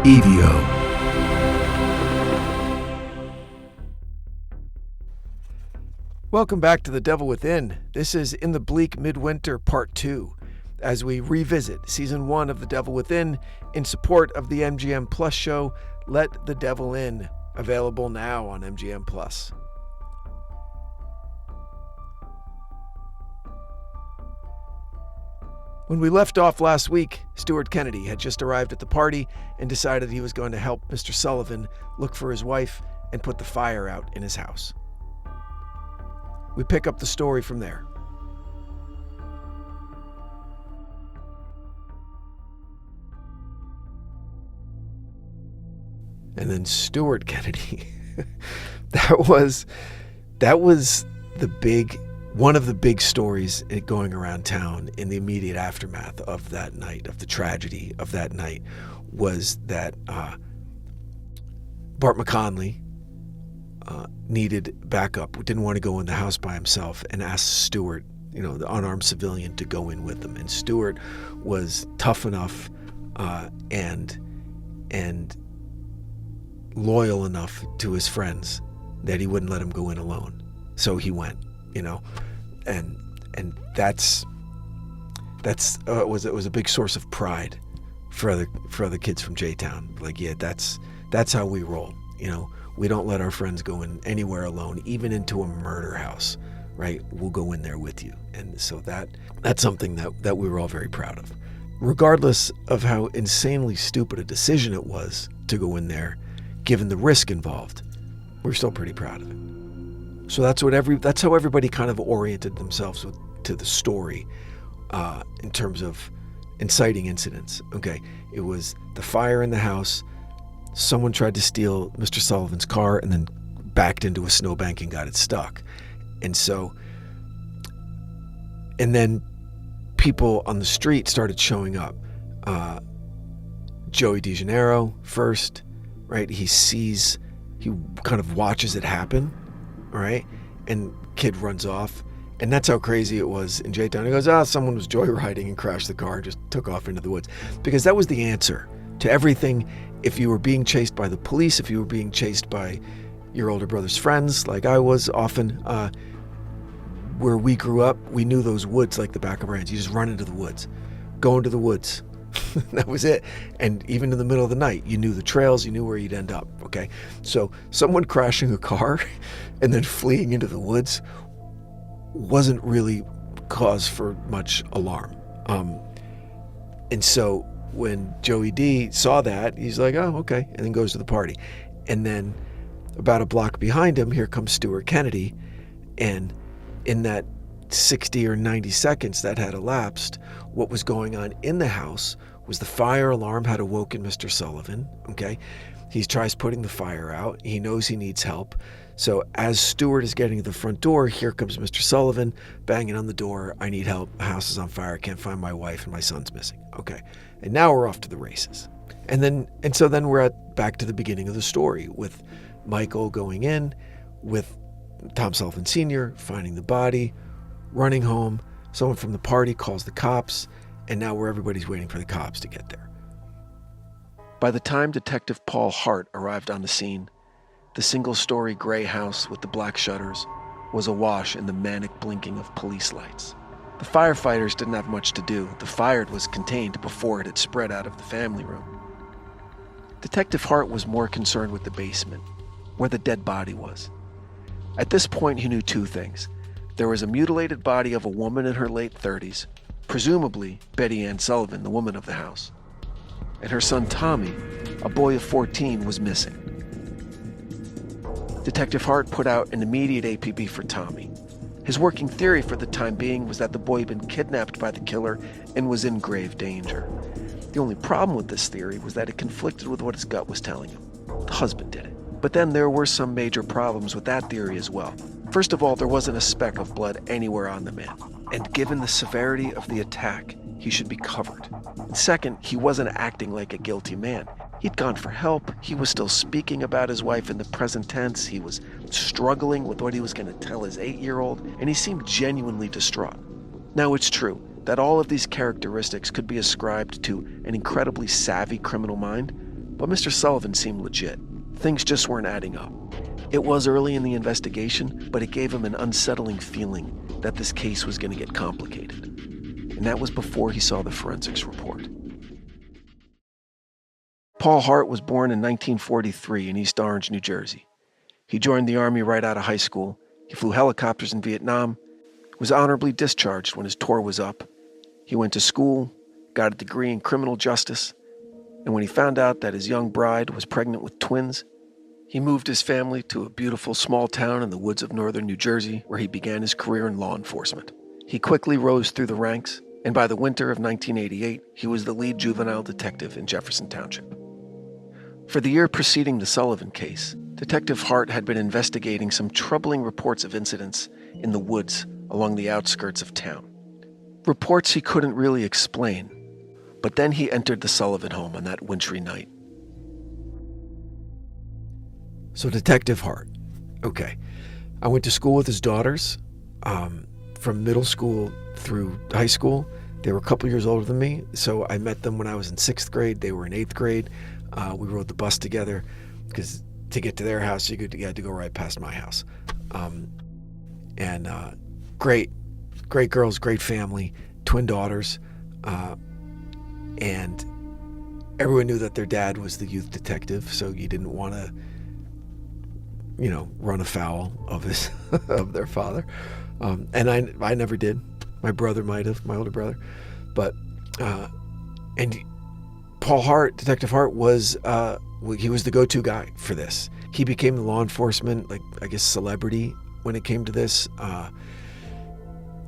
EVO. Welcome back to The Devil Within. This is In the Bleak Midwinter Part 2, as we revisit Season 1 of The Devil Within in support of the MGM Plus show, Let the Devil In, available now on MGM Plus. When we left off last week, Stuart Kennedy had just arrived at the party and decided he was going to help Mr. Sullivan look for his wife and put the fire out in his house. We pick up the story from there. And then Stuart Kennedy, that was one of the big stories going around town in the immediate aftermath of that night, of the tragedy of that night, was that Bart McConley needed backup, didn't want to go in the house by himself, and asked Stuart, the unarmed civilian, to go in with him. And Stuart was tough enough and loyal enough to his friends that he wouldn't let him go in alone. So he went, and it was a big source of pride for other kids from J-Town. Like, yeah, that's how we roll. We don't let our friends go in anywhere alone, even into a murder house, right? We'll go in there with you. And so that's something that we were all very proud of. Regardless of how insanely stupid a decision it was to go in there, given the risk involved, we're still pretty proud of it. So that's how everybody kind of oriented themselves to the story in terms of inciting incidents. Okay, it was the fire in the house. Someone tried to steal Mr. Sullivan's car and then backed into a snowbank and got it stuck. And then people on the street started showing up. Joey DeGennaro first, right? He kind of watches it happen, right? And kid runs off. And that's how crazy it was in J-Town. He goes, someone was joyriding and crashed the car and just took off into the woods. Because that was the answer to everything. If you were being chased by the police, if you were being chased by your older brother's friends, like I was often, where we grew up, we knew those woods like the back of our hands. You just run into the woods, go into the woods. That was it. And even in the middle of the night, you knew the trails, you knew where you'd end up, okay? So someone crashing a car and then fleeing into the woods wasn't really cause for much alarm. And so when Joey D saw that, he's like, oh, okay, and then goes to the party. And then about a block behind him, here comes Stuart Kennedy. And in that 60 or 90 seconds that had elapsed, what was going on in the house was the fire alarm had awoken Mr. Sullivan, okay? He tries putting the fire out. He knows he needs help. So as Stuart is getting to the front door, here comes Mr. Sullivan banging on the door. I need help. The house is on fire. I can't find my wife and my son's missing. Okay. And now we're off to the races. And so then we're back to the beginning of the story with Michael going in, with Tom Sullivan Sr. finding the body, running home. Someone from the party calls the cops, and now everybody's waiting for the cops to get there. By the time Detective Paul Hart arrived on the scene, the single-story gray house with the black shutters was awash in the manic blinking of police lights. The firefighters didn't have much to do. The fire was contained before it had spread out of the family room. Detective Hart was more concerned with the basement, where the dead body was. At this point, he knew two things. There was a mutilated body of a woman in her late 30s, presumably Betty Ann Sullivan, the woman of the house. And her son Tommy, a boy of 14, was missing. Detective Hart put out an immediate APB for Tommy. His working theory for the time being was that the boy had been kidnapped by the killer and was in grave danger. The only problem with this theory was that it conflicted with what his gut was telling him. The husband did it. But then there were some major problems with that theory as well. First of all, there wasn't a speck of blood anywhere on the man. And given the severity of the attack, he should be covered. And second, he wasn't acting like a guilty man. He'd gone for help. He was still speaking about his wife in the present tense. He was struggling with what he was going to tell his 8-year-old, and he seemed genuinely distraught. Now, it's true. that all of these characteristics could be ascribed to an incredibly savvy criminal mind, but Mr. Sullivan seemed legit. Things just weren't adding up. It was early in the investigation, but it gave him an unsettling feeling that this case was going to get complicated. And that was before he saw the forensics report. Paul Hart was born in 1943 in East Orange, New Jersey. He joined the Army right out of high school. He flew helicopters in Vietnam, was honorably discharged when his tour was up. He went to school, got a degree in criminal justice, and when he found out that his young bride was pregnant with twins, he moved his family to a beautiful small town in the woods of northern New Jersey where he began his career in law enforcement. He quickly rose through the ranks, and by the winter of 1988, he was the lead juvenile detective in Jefferson Township. For the year preceding the Sullivan case, Detective Hart had been investigating some troubling reports of incidents in the woods along the outskirts of town. Reports he couldn't really explain, but then he entered the Sullivan home on that wintry night. So Detective Hart, okay. I went to school with his daughters from middle school through high school. They were a couple years older than me, so I met them when I was in 6th grade. They were in 8th grade. We rode the bus together because to get to their house, you had to go right past my house. Great girls, great family, twin daughters. And everyone knew that their dad was the youth detective, so you didn't want to, run afoul of of their father. And I never did. My brother might have, my older brother. But, and Paul Hart, Detective Hart, he was the go-to guy for this. He became the law enforcement, celebrity when it came to this.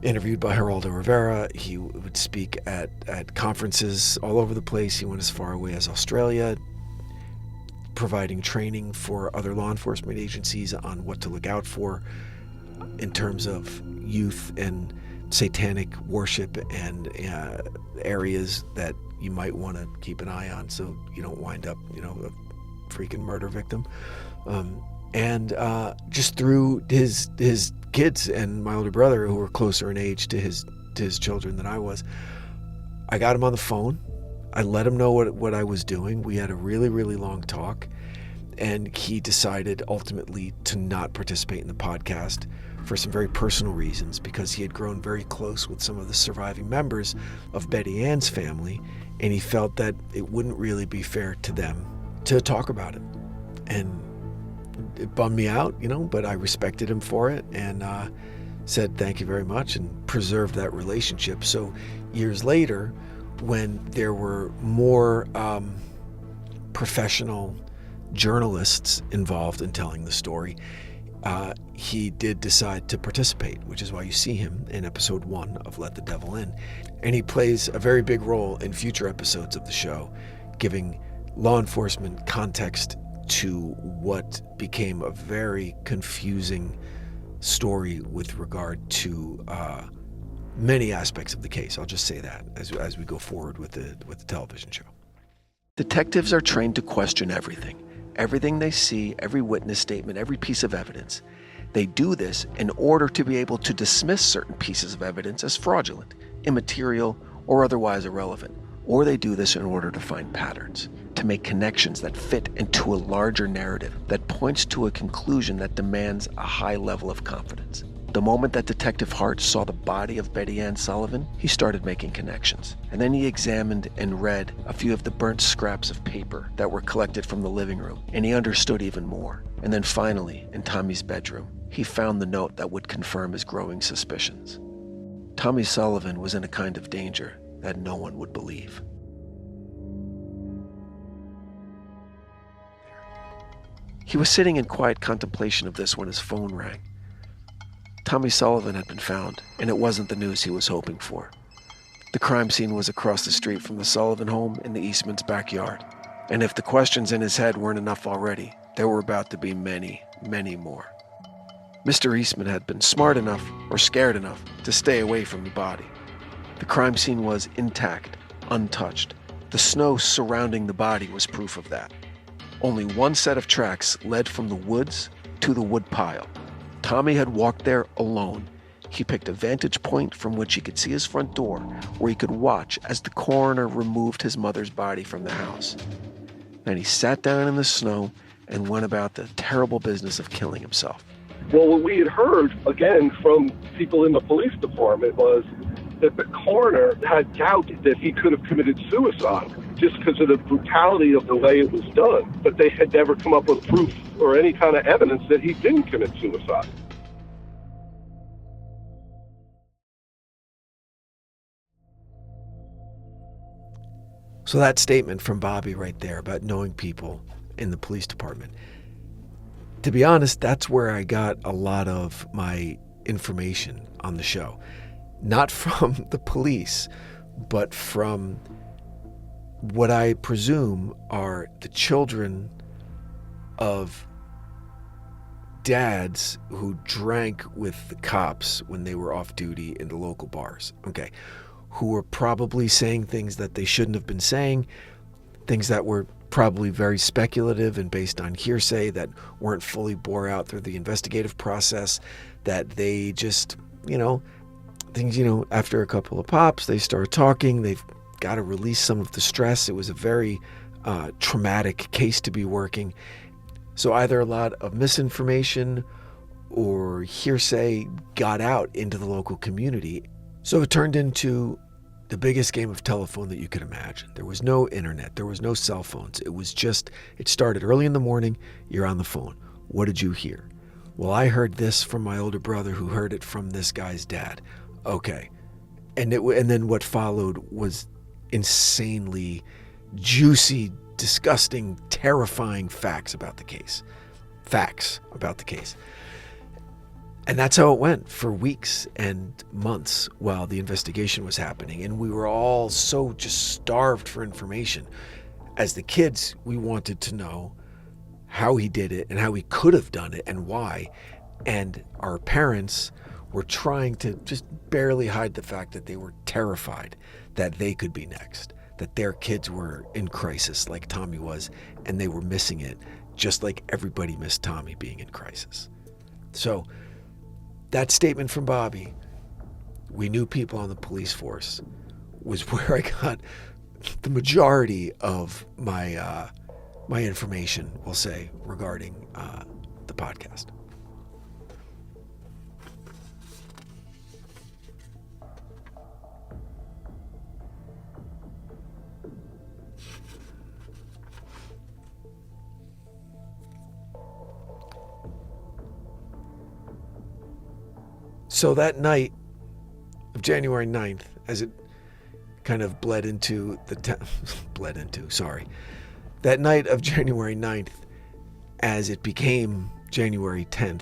Interviewed by Geraldo Rivera, he would speak at conferences all over the place. He went as far away as Australia, providing training for other law enforcement agencies on what to look out for in terms of youth and satanic worship and areas that you might want to keep an eye on so you don't wind up, a freaking murder victim. Just through his kids and my older brother, who were closer in age to his children than I was, I got him on the phone. I let him know what I was doing. We had a really, really long talk, and he decided ultimately to not participate in the podcast for some very personal reasons, because he had grown very close with some of the surviving members of Betty Ann's family, and he felt that it wouldn't really be fair to them to talk about it. And it bummed me out, but I respected him for it and said thank you very much and preserved that relationship. So years later, when there were more professional journalists involved in telling the story, he did decide to participate, which is why you see him in episode 1 of Let the Devil In. And he plays a very big role in future episodes of the show, giving law enforcement context to what became a very confusing story with regard to many aspects of the case. I'll just say that as we go forward with the television show. Detectives are trained to question everything. Everything they see, every witness statement, every piece of evidence. They do this in order to be able to dismiss certain pieces of evidence as fraudulent, immaterial, or otherwise irrelevant. Or they do this in order to find patterns, to make connections that fit into a larger narrative that points to a conclusion that demands a high level of confidence. The moment that Detective Hart saw the body of Betty Ann Sullivan, he started making connections. And then he examined and read a few of the burnt scraps of paper that were collected from the living room, and he understood even more. And then finally, in Tommy's bedroom, he found the note that would confirm his growing suspicions. Tommy Sullivan was in a kind of danger that no one would believe. He was sitting in quiet contemplation of this when his phone rang. Tommy Sullivan had been found, and it wasn't the news he was hoping for. The crime scene was across the street from the Sullivan home in the Eastman's backyard. And if the questions in his head weren't enough already, there were about to be many, many more. Mr. Eastman had been smart enough, or scared enough, to stay away from the body. The crime scene was intact, untouched. The snow surrounding the body was proof of that. Only one set of tracks led from the woods to the woodpile. Tommy had walked there alone, He picked a vantage point from which he could see his front door, where he could watch as the coroner removed his mother's body from the house. Then he sat down in the snow and went about the terrible business of killing himself. Well, what we had heard, again, from people in the police department was that the coroner had doubt that he could have committed suicide just because of the brutality of the way it was done. But they had never come up with proof or any kind of evidence that he didn't commit suicide. So that statement from Bobby right there about knowing people in the police department, to be honest, that's where I got a lot of my information on the show. Not from the police, but from what I presume are the children of dads who drank with the cops when they were off duty in the local bars. Okay. Who were probably saying things that they shouldn't have been saying, things that were probably very speculative and based on hearsay that weren't fully bore out through the investigative process, that they just, things, after a couple of pops, they start talking, they've got to release some of the stress. It was a very traumatic case to be working. So either a lot of misinformation or hearsay got out into the local community. So it turned into the biggest game of telephone that you could imagine. There was no internet. There was no cell phones. It started early in the morning. You're on the phone. What did you hear? Well, I heard this from my older brother who heard it from this guy's dad. Okay. And then what followed was insanely juicy, disgusting, terrifying facts about the case. And that's how it went for weeks and months while the investigation was happening. And we were all so just starved for information. As the kids, we wanted to know how he did it and how he could have done it and why. And our parents were trying to just barely hide the fact that they were terrified that they could be next, that their kids were in crisis like Tommy was, and they were missing it, just like everybody missed Tommy being in crisis. So that statement from Bobby, we knew people on the police force, was where I got the majority of my my information, we'll say, regarding the podcast. So that night of January 9th, as it kind of bled into that night of January 9th, as it became January 10th,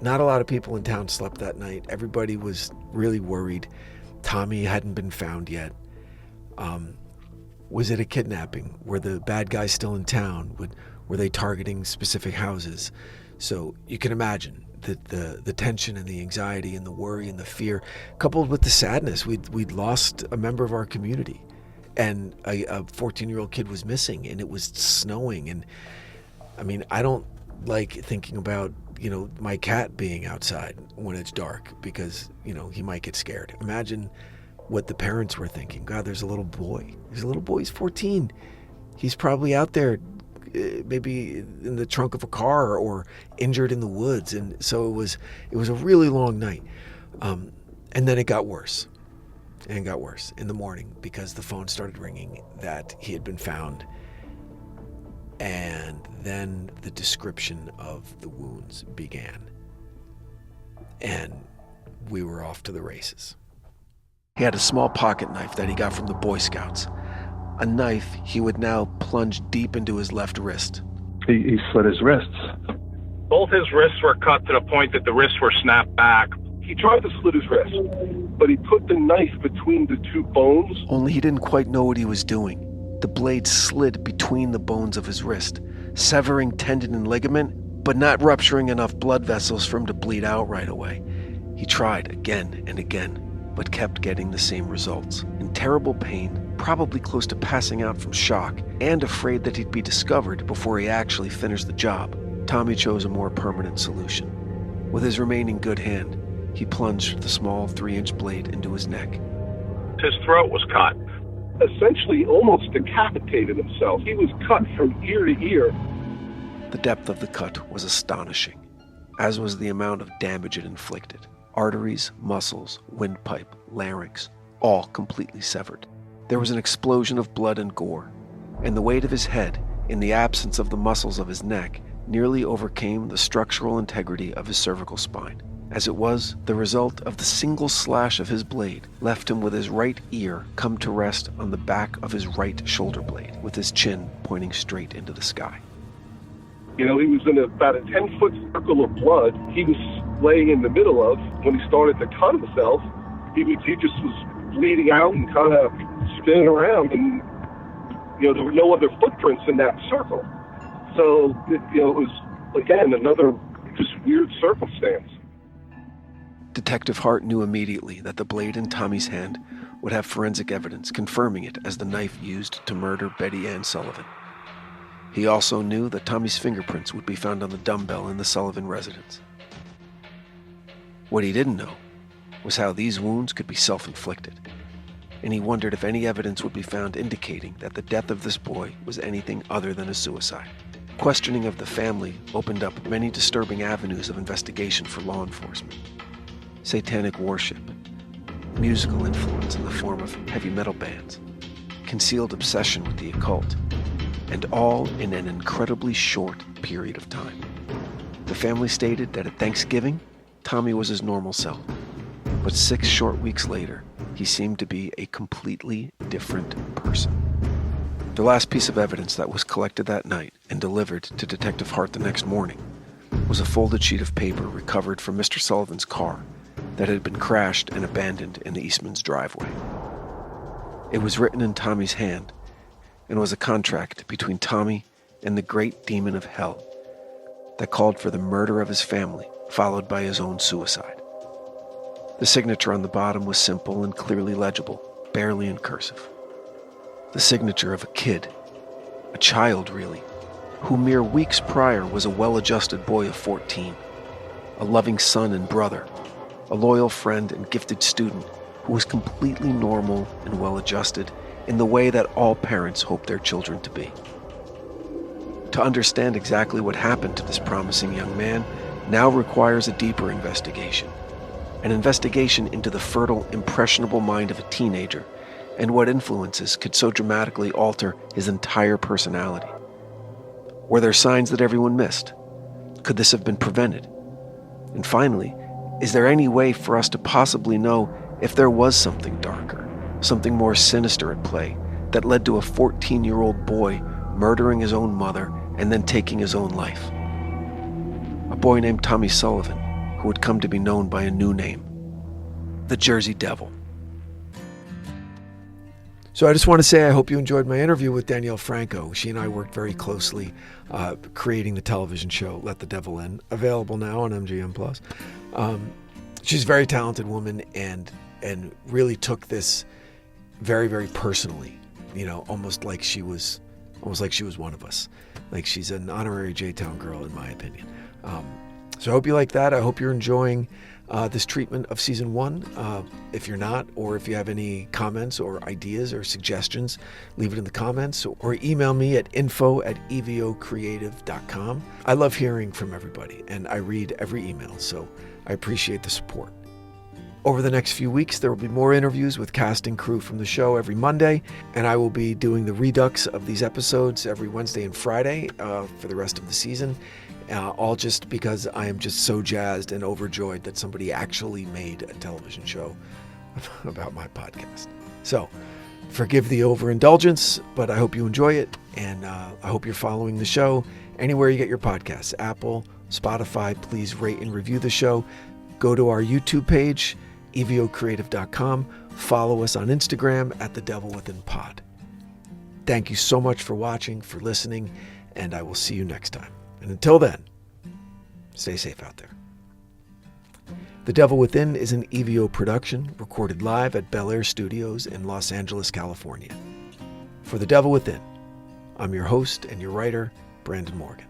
not a lot of people in town slept that night. Everybody was really worried. Tommy hadn't been found yet. Was it a kidnapping? Were the bad guys still in town? Were they targeting specific houses? So you can imagine the tension and the anxiety and the worry and the fear, coupled with the sadness. We'd lost a member of our community, and a 14-year-old kid was missing, and it was snowing. And I mean, I don't like thinking about, my cat being outside when it's dark because, he might get scared. Imagine what the parents were thinking. God, there's a little boy. He's 14. He's probably out there, maybe in the trunk of a car or injured in the woods. And so it was a really long night. And then it got worse. And it got worse in the morning because the phone started ringing that he had been found. And then the description of the wounds began. And we were off to the races. He had a small pocket knife that he got from the Boy Scouts. A knife he would now plunge deep into his left wrist. He slit his wrists. Both his wrists were cut to the point that the wrists were snapped back. He tried to slit his wrist, but he put the knife between the two bones. Only he didn't quite know what he was doing. The blade slid between the bones of his wrist, severing tendon and ligament, but not rupturing enough blood vessels for him to bleed out right away. He tried again and again, but kept getting the same results. In terrible pain, probably close to passing out from shock, and afraid that he'd be discovered before he actually finished the job, Tommy chose a more permanent solution. With his remaining good hand, he plunged the small 3-inch blade into his neck. His throat was cut. Essentially almost decapitated himself. He was cut from ear to ear. The depth of the cut was astonishing, as was the amount of damage it inflicted. Arteries, muscles, windpipe, larynx, all completely severed. There was an explosion of blood and gore, and the weight of his head, in the absence of the muscles of his neck, nearly overcame the structural integrity of his cervical spine. As it was, the result of the single slash of his blade left him with his right ear come to rest on the back of his right shoulder blade, with his chin pointing straight into the sky. He was in about a 10-foot circle of blood he was laying in the middle of. When he started to cut himself, he just was bleeding out and kind of spinning around, and there were no other footprints in that circle. So it was, again, another just weird circumstance. Detective Hart knew immediately that the blade in Tommy's hand would have forensic evidence confirming it as the knife used to murder Betty Ann Sullivan. He also knew that Tommy's fingerprints would be found on the dumbbell in the Sullivan residence. What he didn't know was how these wounds could be self-inflicted, and he wondered if any evidence would be found indicating that the death of this boy was anything other than a suicide. Questioning of the family opened up many disturbing avenues of investigation for law enforcement. Satanic worship, musical influence in the form of heavy metal bands, concealed obsession with the occult, and all in an incredibly short period of time. The family stated that at Thanksgiving, Tommy was his normal self, but 6 short weeks later, he seemed to be a completely different person. The last piece of evidence that was collected that night and delivered to Detective Hart the next morning was a folded sheet of paper recovered from Mr. Sullivan's car that had been crashed and abandoned in the Eastman's driveway. It was written in Tommy's hand and was a contract between Tommy and the great demon of hell that called for the murder of his family, followed by his own suicide. The signature on the bottom was simple and clearly legible, barely in cursive. The signature of a kid, a child really, who mere weeks prior was a well-adjusted boy of 14, a loving son and brother, a loyal friend and gifted student who was completely normal and well-adjusted in the way that all parents hope their children to be. To understand exactly what happened to this promising young man now requires a deeper investigation, an investigation into the fertile, impressionable mind of a teenager and what influences could so dramatically alter his entire personality. Were there signs that everyone missed? Could this have been prevented? And finally, is there any way for us to possibly know if there was something darker, something more sinister at play that led to a 14-year-old boy murdering his own mother and then taking his own life? A boy named Tommy Sullivan, who would come to be known by a new name, the Jersey Devil. So I just want to say I hope you enjoyed my interview with Danielle Franco. She and I worked very closely creating the television show Let the Devil In, available now on MGM+. She's a very talented woman and really took this very, very personally, almost like she was one of us. Like she's an honorary J-Town girl, in my opinion. So I hope you like that. I hope you're enjoying this treatment of season 1. If you're not, or if you have any comments or ideas or suggestions, leave it in the comments or email me at info@evocreative.com. I love hearing from everybody and I read every email, so I appreciate the support. Over the next few weeks, there will be more interviews with cast and crew from the show every Monday, and I will be doing the redux of these episodes every Wednesday and Friday for the rest of the season. All just because I am just so jazzed and overjoyed that somebody actually made a television show about my podcast. So forgive the overindulgence, but I hope you enjoy it, and I hope you're following the show anywhere you get your podcasts. Apple, Spotify, please rate and review the show. Go to our YouTube page, evocreative.com. Follow us on Instagram at @TheDevilWithinPod. Thank you so much for watching, for listening, and I will see you next time. And until then, stay safe out there. The Devil Within is an EVO production recorded live at Bel Air Studios in Los Angeles, California. For The Devil Within, I'm your host and your writer, Branden Morgan.